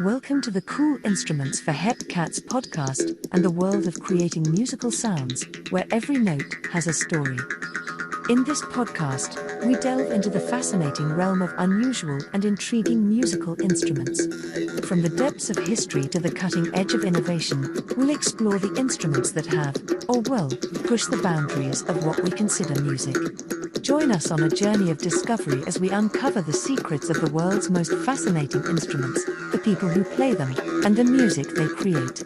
Welcome to the Cool Instruments for Hep Cats podcast and the world of creating musical sounds, where every note has a story. In this podcast, we delve into the fascinating realm of unusual and intriguing musical instruments. From the depths of history to the cutting edge of innovation, we'll explore the instruments that have, or will, push the boundaries of what we consider music. Join us on a journey of discovery as we uncover the secrets of the world's most fascinating instruments, the people who play them, and the music they create.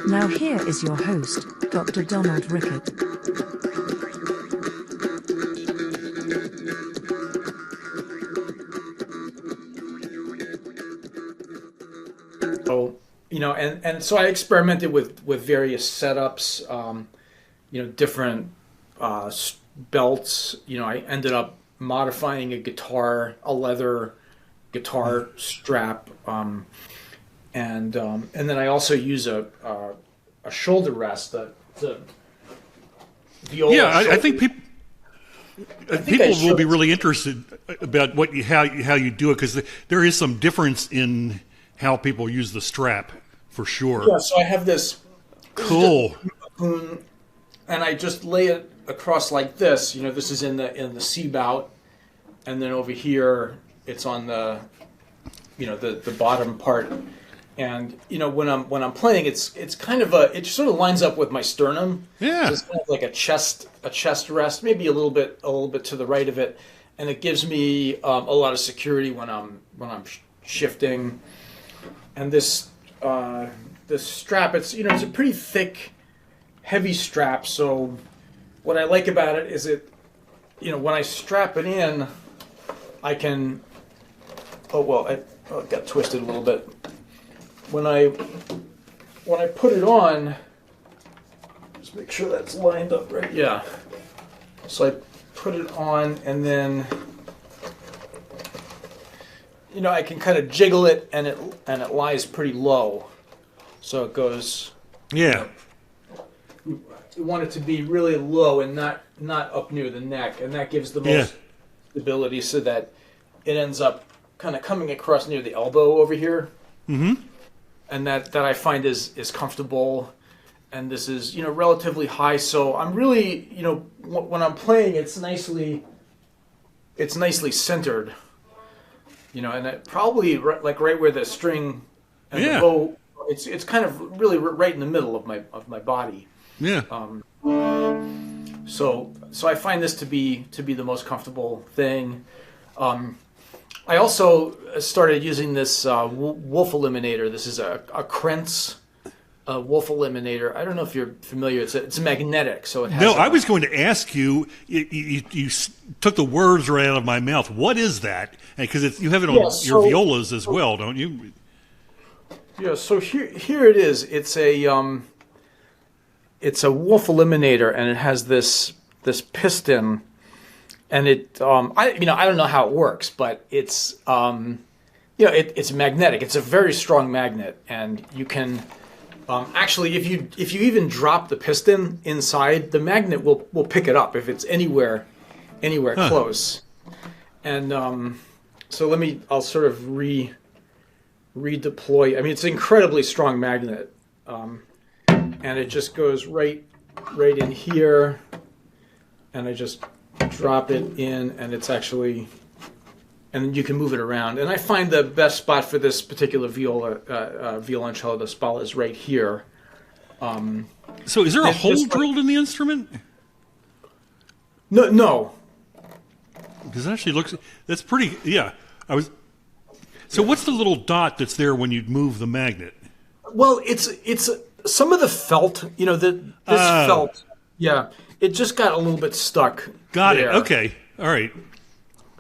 Now here is your host, Dr. Donald Rickert. So, and so I experimented with various setups, different belts. I ended up modifying a leather guitar strap, and then I also use a shoulder rest, the viola. Yeah, I think people will be really interested about how you do it, because there is some difference in how people use the strap, for sure. Yeah, so I have this. Cool. And I just lay it across like this. This is in the C bout, and then over here it's on the bottom part. And when I'm playing, it's kind of it sort of lines up with my sternum. Yeah. So it's kind of like a chest rest, maybe a little bit to the right of it, and it gives me a lot of security when I'm shifting. And this strap, it's a pretty thick, heavy strap. So what I like about it is when I strap it in, I can. It got twisted a little bit. When I put it on, just make sure that's lined up right. Yeah. So I put it on, and then I can kind of jiggle it, and it lies pretty low, so it goes. Yeah. You want it to be really low and not up near the neck, and that gives the most stability, so that it ends up kind of coming across near the elbow over here. Mm-hmm. And that I find is comfortable, and this is relatively high. So I'm really when I'm playing, it's nicely centered. And it probably right where the string and the bow, it's kind of really right in the middle of my body. Yeah. So I find this to be the most comfortable thing. I also started using this wolf eliminator. This is a Krentz wolf eliminator. I don't know if you're familiar. It's magnetic, so it has. No, I was going to ask you. You took the words right out of my mouth. What is that? Because you have it on your violas as well, don't you? Yeah. So here it is. It's a wolf eliminator, and it has this piston. And it, I don't know how it works, but it's, it's magnetic. It's a very strong magnet, and you can, actually, if you even drop the piston inside, the magnet will pick it up if it's anywhere close. And so I'll sort of redeploy. I mean, it's an incredibly strong magnet, and it just goes right in here, and I just drop it in, and it's actually, and you can move it around. And I find the best spot for this particular viola, Violoncello da Spalla, is right here. So is there a hole drilled in the instrument? No. Because it actually looks, that's pretty, yeah. So what's the little dot that's there when you move the magnet? Well, it's some of the felt, this felt, yeah. It just got a little bit stuck. Got it. Okay. All right.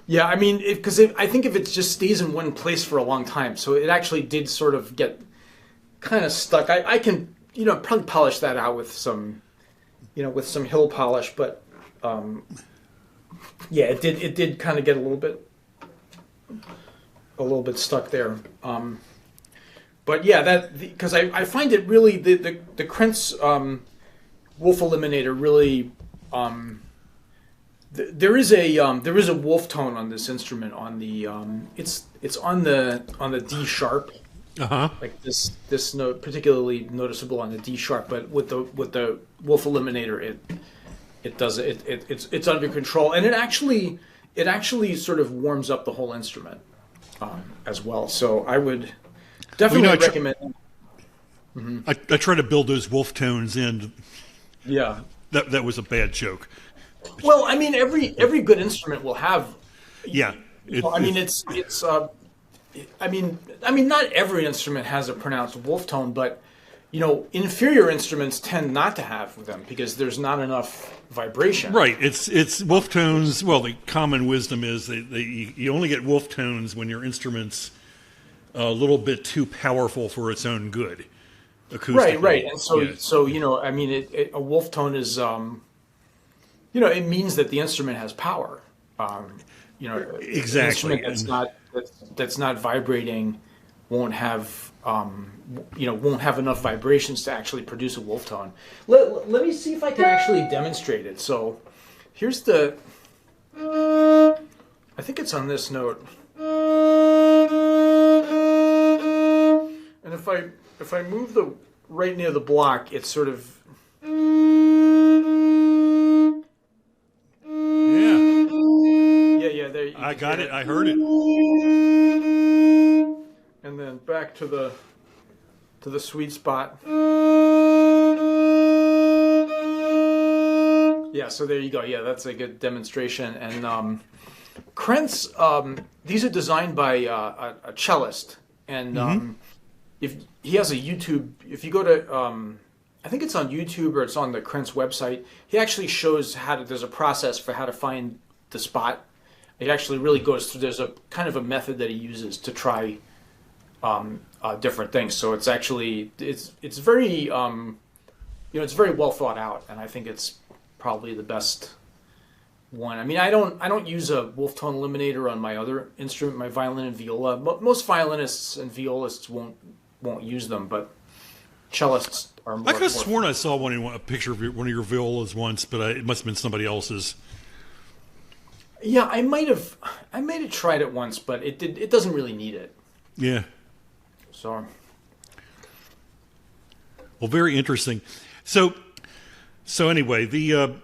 Yeah, I mean, because I think if it just stays in one place for a long time, so it actually did sort of get kind of stuck. I can, probably polish that out with some hill polish, but it did kind of get a little bit stuck there. But yeah, because I find it really the Krentz wolf eliminator really. There is a wolf tone on this instrument. On the it's on the D sharp, Like this note, particularly noticeable on the D sharp, but with the Wolf Eliminator, it's under control, and it actually sort of warms up the whole instrument as well. So I would definitely recommend. I try to build those wolf tones in. Yeah, that was a bad joke. Well, I mean, every good instrument will have. Yeah, not every instrument has a pronounced wolf tone, but inferior instruments tend not to have them because there's not enough vibration. Right. It's wolf tones. Well, the common wisdom is that you only get wolf tones when your instrument's a little bit too powerful for its own good. Right. And so a wolf tone is it means that the instrument has power. Exactly. An instrument that's not vibrating won't have enough vibrations to actually produce a wolf tone. Let me see if I can actually demonstrate it. So here's I think it's on this note. And if I move the right near the block, it's sort of yeah. There I got it. I heard it. And then back to the sweet spot. Yeah. So there you go. Yeah, that's a good demonstration. And Krentz, these are designed by a cellist, and if he has a YouTube, if you go to, I think it's on YouTube or it's on the Krentz website, he actually shows there's a process for how to find the spot. It actually really goes through, there's a kind of a method that he uses to try different things. So it's actually, it's very, it's very well thought out, and I think it's probably the best one. I mean, I don't use a wolf tone eliminator on my other instrument, my violin and viola. Most violinists and violists won't use them, but cellists are more. I could have sworn I saw a picture of one of your violas once, but it must have been somebody else's. Yeah, I might have tried it once, but it doesn't really need it. Yeah. So. Well, very interesting. So anyway, do you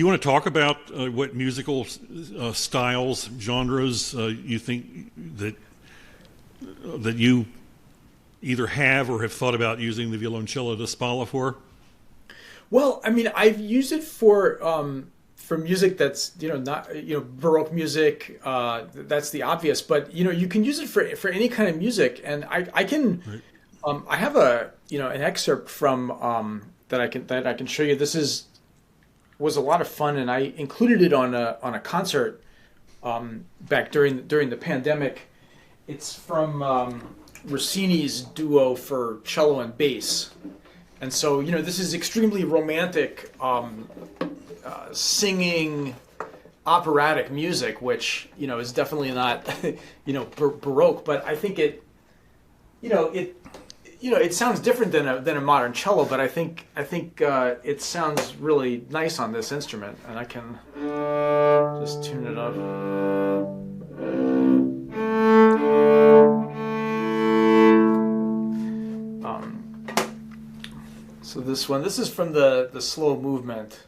want to talk about what musical styles, genres you think that you either have or have thought about using the violoncello da Spalla for? Well, I mean, I've used it for music that's not Baroque music. That's the obvious, but you can use it for any kind of music, and I can. Right. I have an excerpt from that I can show you. This was a lot of fun, and I included it on a concert back during the pandemic. It's from Raccini's duo for cello and bass, and so this is extremely romantic, singing, operatic music, which is definitely not Baroque, but I think it sounds different than a modern cello, but I think it sounds really nice on this instrument, and I can just tune it up. So this is from the slow movement.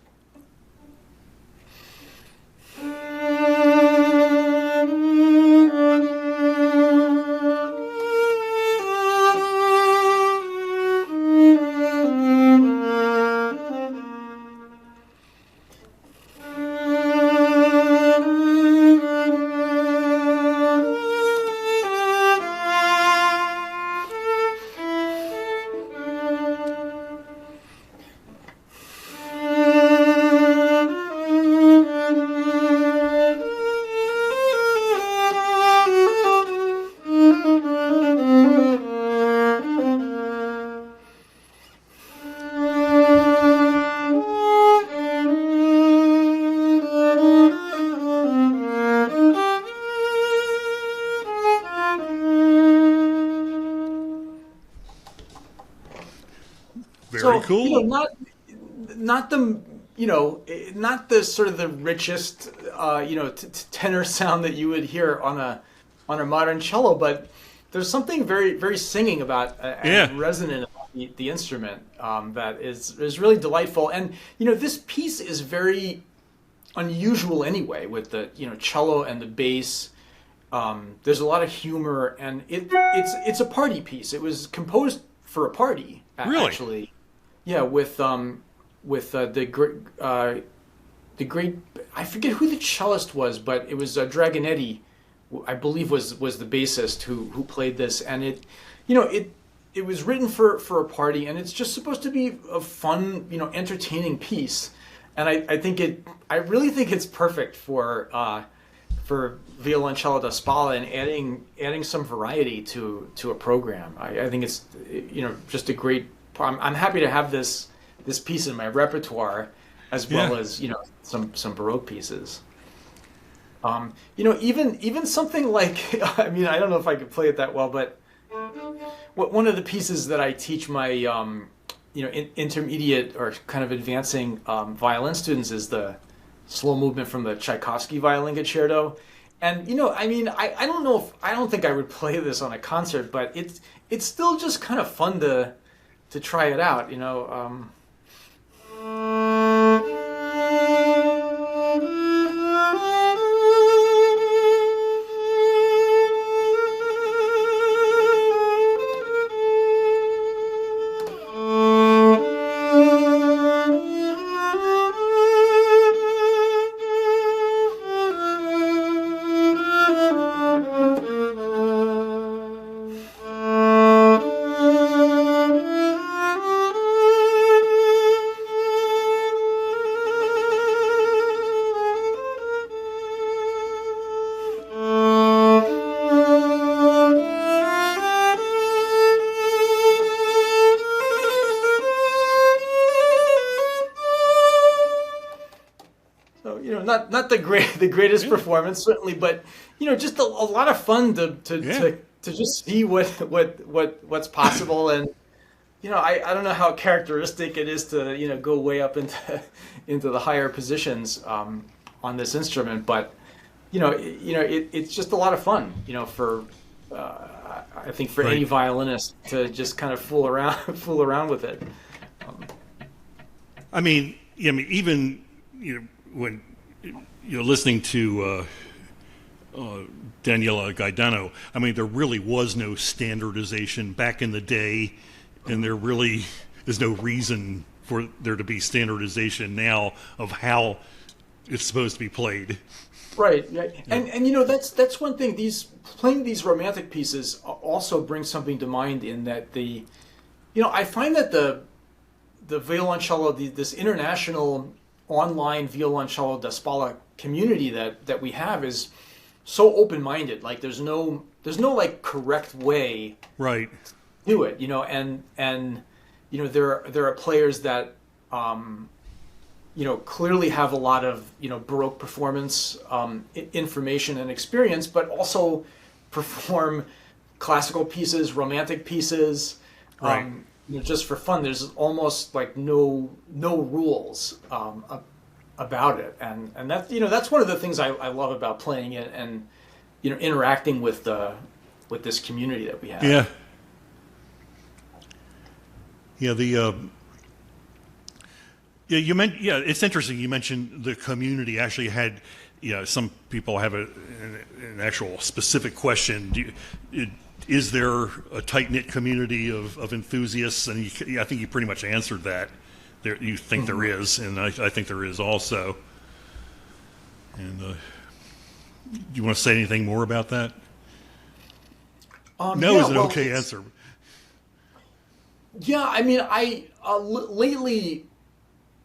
Very cool. Not the sort of the richest tenor sound that you would hear on a on a modern cello, but there's something very, very singing about and resonant about the instrument that is really delightful. And this piece is very unusual anyway, with the cello and the bass. There's a lot of humor, and it's a party piece. It was composed for a party, actually. Yeah, with the great I forget who the cellist was, but it was Dragonetti, I believe was the bassist who played this, and it was written for a party, and it's just supposed to be a fun, entertaining piece, and I really think it's perfect for Violoncello da Spalla and adding some variety to a program. I think it's just a great. I'm happy to have this piece in my repertoire, as well as some Baroque pieces. Even something like I don't know if I could play it that well, but one of the pieces that I teach my intermediate or kind of advancing violin students is the slow movement from the Tchaikovsky Violin Concerto. And I don't think I would play this on a concert, but it's still just kind of fun to try it out, Not the greatest performance, certainly, but just a lot of fun to just see what's possible. And I don't know how characteristic it is to go way up into the higher positions on this instrument, but it's just a lot of fun for I think for any violinist to just kind of fool around with it. Even when listening to Daniela Gaetano, there really was no standardization back in the day, and there really is no reason for there to be standardization now of how it's supposed to be played. Right. And that's one thing. Playing these romantic pieces also brings something to mind, in that I find that the violoncello, this international online Violoncello da Spalla community that we have is so open-minded. Like there's no like correct way to do it, and there are players that clearly have a lot of Baroque performance information and experience, but also perform classical pieces, romantic pieces, just for fun. There's almost like no rules about it, and that's one of the things I love about playing it, and interacting with this community that we have. It's interesting. You mentioned the community actually had. Some people have an actual specific question. Is there a tight-knit community of enthusiasts? And I think you pretty much answered that. You think there is, and I think there is also. And do you want to say anything more about that? No is an okay answer. Yeah,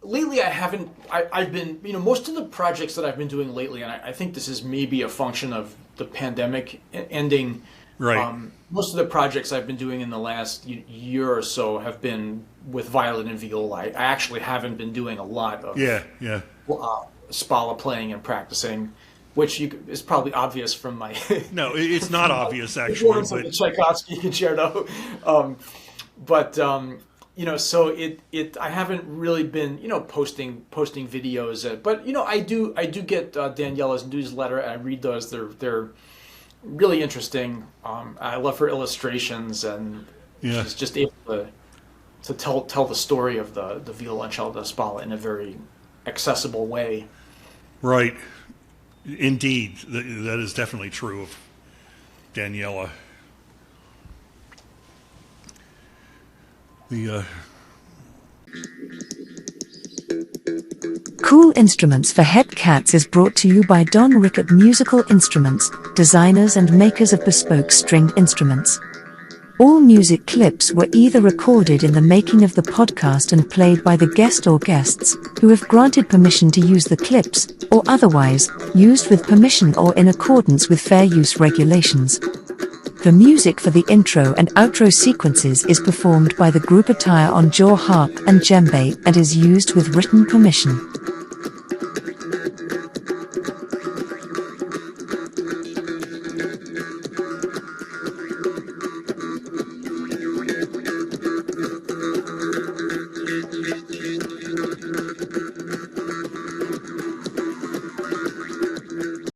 lately I haven't. I've been, most of the projects that I've been doing lately, and I think this is maybe a function of the pandemic ending. Right. Most of the projects I've been doing in the last year or so have been with violin and viola. I actually haven't been doing a lot of Spalla playing and practicing, which is probably obvious from my. No, it's not obvious actually. But the Tchaikovsky Concerto, so I haven't really been posting videos, but I do get Daniela's newsletter, and I read those. They're really interesting. I love her illustrations, and Yeah. she's just able to tell the story of the Violoncello da Spalla in a very accessible way. Right. Indeed, that is definitely true of Daniela. Cool Instruments for Hep Cats is brought to you by donrickert Musical Instruments, designers and makers of bespoke stringed instruments. All music clips were either recorded in the making of the podcast and played by the guest or guests, who have granted permission to use the clips, or otherwise, used with permission or in accordance with fair use regulations. The music for the intro and outro sequences is performed by the group Attire on jaw harp and djembe and is used with written permission.